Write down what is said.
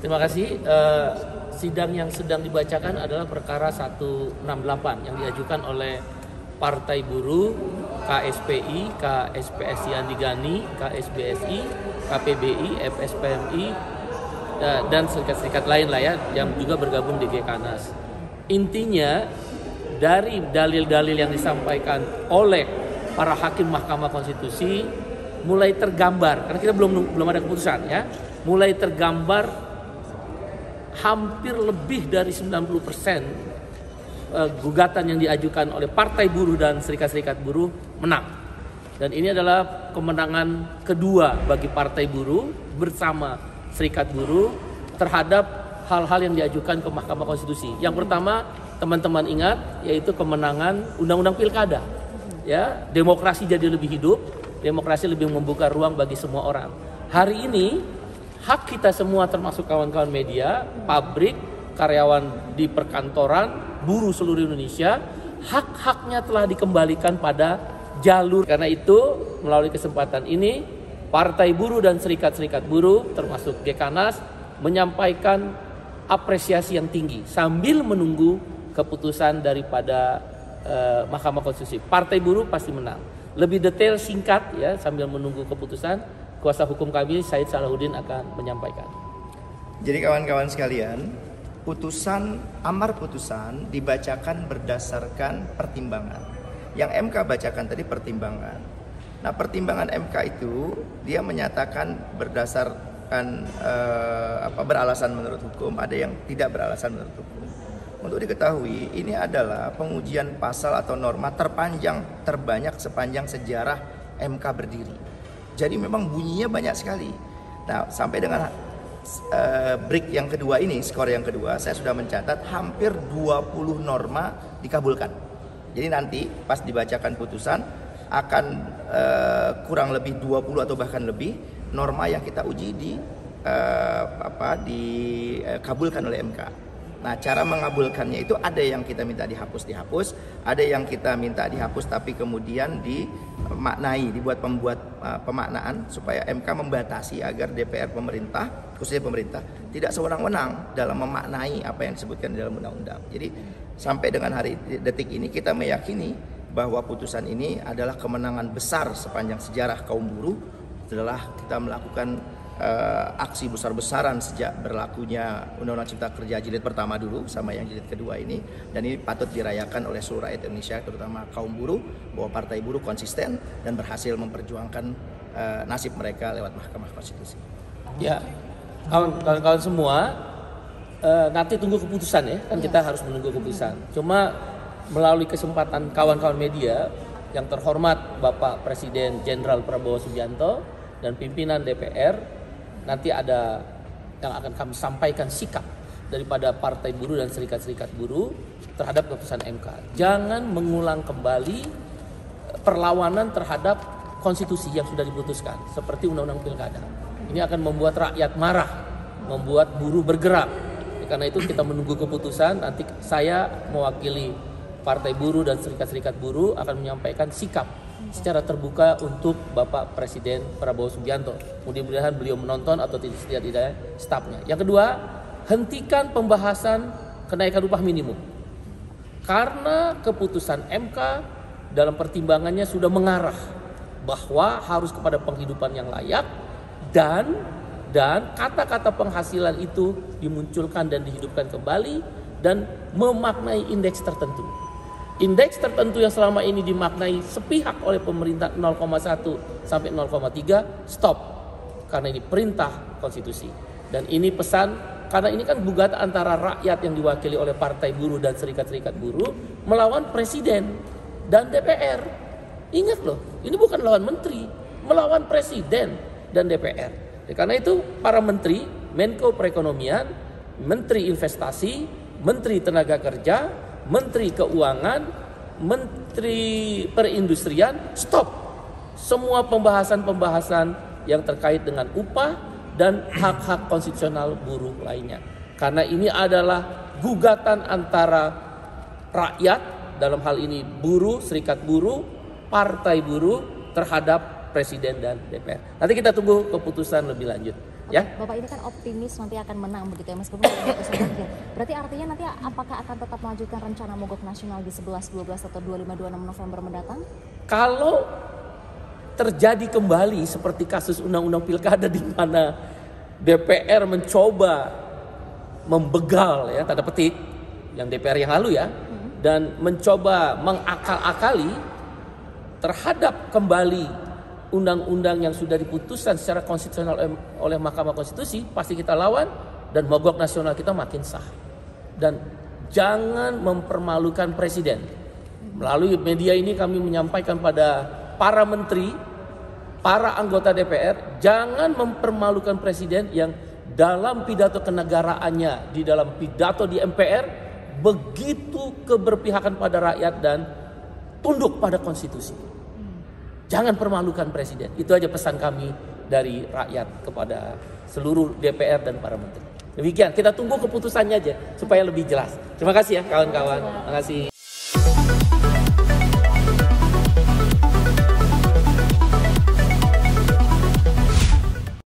Terima kasih. Sidang yang sedang dibacakan adalah perkara 168 yang diajukan oleh Partai Buruh, KSPI, KSPSI Andigani, KSBSI, KPBI, FSPMI, dan serikat-serikat lain lah ya yang juga bergabung di Gekanas. Intinya dari dalil-dalil yang disampaikan oleh para hakim Mahkamah Konstitusi mulai tergambar, karena kita belum ada keputusan ya, mulai tergambar hampir lebih dari 90% gugatan yang diajukan oleh Partai Buruh dan serikat-serikat buruh menang. Dan ini adalah kemenangan kedua bagi Partai Buruh bersama serikat buruh terhadap hal-hal yang diajukan ke Mahkamah Konstitusi. Yang pertama, teman-teman ingat, yaitu kemenangan Undang-Undang Pilkada. Ya, demokrasi jadi lebih hidup, demokrasi lebih membuka ruang bagi semua orang. Hari ini hak kita semua termasuk kawan-kawan media, pabrik, karyawan di perkantoran, buruh seluruh Indonesia, hak-haknya telah dikembalikan pada jalur. Karena itu melalui kesempatan ini, Partai Buruh dan serikat-serikat buruh termasuk Gekanas menyampaikan apresiasi yang tinggi sambil menunggu keputusan daripada Mahkamah Konstitusi. Partai Buruh pasti menang. Lebih detail singkat ya sambil menunggu keputusan, kuasa hukum kami Said Salahuddin akan menyampaikan. Jadi kawan-kawan sekalian, amar putusan dibacakan berdasarkan pertimbangan. Yang MK bacakan tadi pertimbangan. Nah, pertimbangan MK itu dia menyatakan berdasarkan beralasan menurut hukum, ada yang tidak beralasan menurut hukum. Untuk diketahui, ini adalah pengujian pasal atau norma terbanyak sepanjang sejarah MK berdiri. Jadi memang bunyinya banyak sekali. Nah, sampai dengan break yang kedua ini, skor yang kedua, saya sudah mencatat hampir 20 norma dikabulkan. Jadi nanti pas dibacakan putusan akan kurang lebih 20 atau bahkan lebih norma yang kita uji dikabulkan oleh MK. Nah, cara mengabulkannya itu ada yang kita minta dihapus, ada yang kita minta dihapus tapi kemudian dibuat pemaknaan supaya MK membatasi agar DPR khususnya pemerintah tidak sewenang-wenang dalam memaknai apa yang disebutkan di dalam undang-undang. Jadi sampai dengan detik ini kita meyakini bahwa putusan ini adalah kemenangan besar sepanjang sejarah kaum buruh setelah kita melakukan aksi besar-besaran sejak berlakunya Undang-Undang Cipta Kerja jilid pertama dulu sama yang jilid kedua ini, dan ini patut dirayakan oleh seluruh rakyat Indonesia terutama kaum buruh bahwa Partai Buruh konsisten dan berhasil memperjuangkan nasib mereka lewat Mahkamah Konstitusi. Ya, kawan-kawan semua nanti tunggu keputusan ya, kan kita harus menunggu keputusan. Cuma melalui kesempatan kawan-kawan media yang terhormat Bapak Presiden Jenderal Prabowo Subianto dan pimpinan DPR, nanti ada yang akan kami sampaikan sikap daripada Partai Buruh dan serikat-serikat buruh terhadap keputusan MK. Jangan mengulang kembali perlawanan terhadap konstitusi yang sudah diputuskan seperti Undang-Undang Pilkada. Ini akan membuat rakyat marah, membuat buruh bergerak. Karena itu kita menunggu keputusan. Nanti saya mewakili Partai Buruh dan serikat-serikat buruh akan menyampaikan sikap secara terbuka untuk Bapak Presiden Prabowo Subianto. Mudah-mudahan beliau menonton atau tidak stafnya. Yang kedua, hentikan pembahasan kenaikan upah minimum. Karena keputusan MK dalam pertimbangannya sudah mengarah bahwa harus kepada penghidupan yang layak dan kata-kata penghasilan itu dimunculkan dan dihidupkan kembali dan memaknai indeks tertentu. Indeks tertentu yang selama ini dimaknai sepihak oleh pemerintah 0,1 sampai 0,3 stop, karena ini perintah konstitusi. Dan ini pesan, karena ini kan gugatan antara rakyat yang diwakili oleh Partai Buruh dan serikat-serikat buruh melawan Presiden dan DPR. Ingat loh, ini bukan lawan menteri, melawan Presiden dan DPR. Karena itu para menteri, Menko Perekonomian, Menteri Investasi, Menteri Tenaga Kerja, Menteri Keuangan, Menteri Perindustrian, stop semua pembahasan-pembahasan yang terkait dengan upah dan hak-hak konstitusional buruh lainnya. Karena ini adalah gugatan antara rakyat, dalam hal ini buruh, serikat buruh, Partai Buruh terhadap Presiden dan DPR. Nanti kita tunggu keputusan lebih lanjut. Ya. Bapak ini kan optimis nanti akan menang begitu ya, meskipun sudah putusan akhir. Berarti artinya nanti apakah akan tetap melanjutkan rencana mogok nasional di 11, 12 atau 25-26 November mendatang? Kalau terjadi kembali seperti kasus undang-undang pilkada di mana DPR mencoba membegal ya tanda petik yang DPR yang lalu ya, dan mencoba mengakal-akali terhadap kembali undang-undang yang sudah diputuskan secara konstitusional oleh Mahkamah Konstitusi, pasti kita lawan dan mogok nasional kita makin sah. Dan jangan mempermalukan presiden. Melalui media ini kami menyampaikan pada para menteri, para anggota DPR, jangan mempermalukan presiden yang dalam pidato kenegaraannya, di dalam pidato di MPR, begitu keberpihakan pada rakyat dan tunduk pada konstitusi. Jangan permalukan presiden. Itu aja pesan kami dari rakyat kepada seluruh DPR dan para menteri. Demikian, kita tunggu keputusannya aja supaya lebih jelas. Terima kasih ya kawan-kawan. Terima kasih.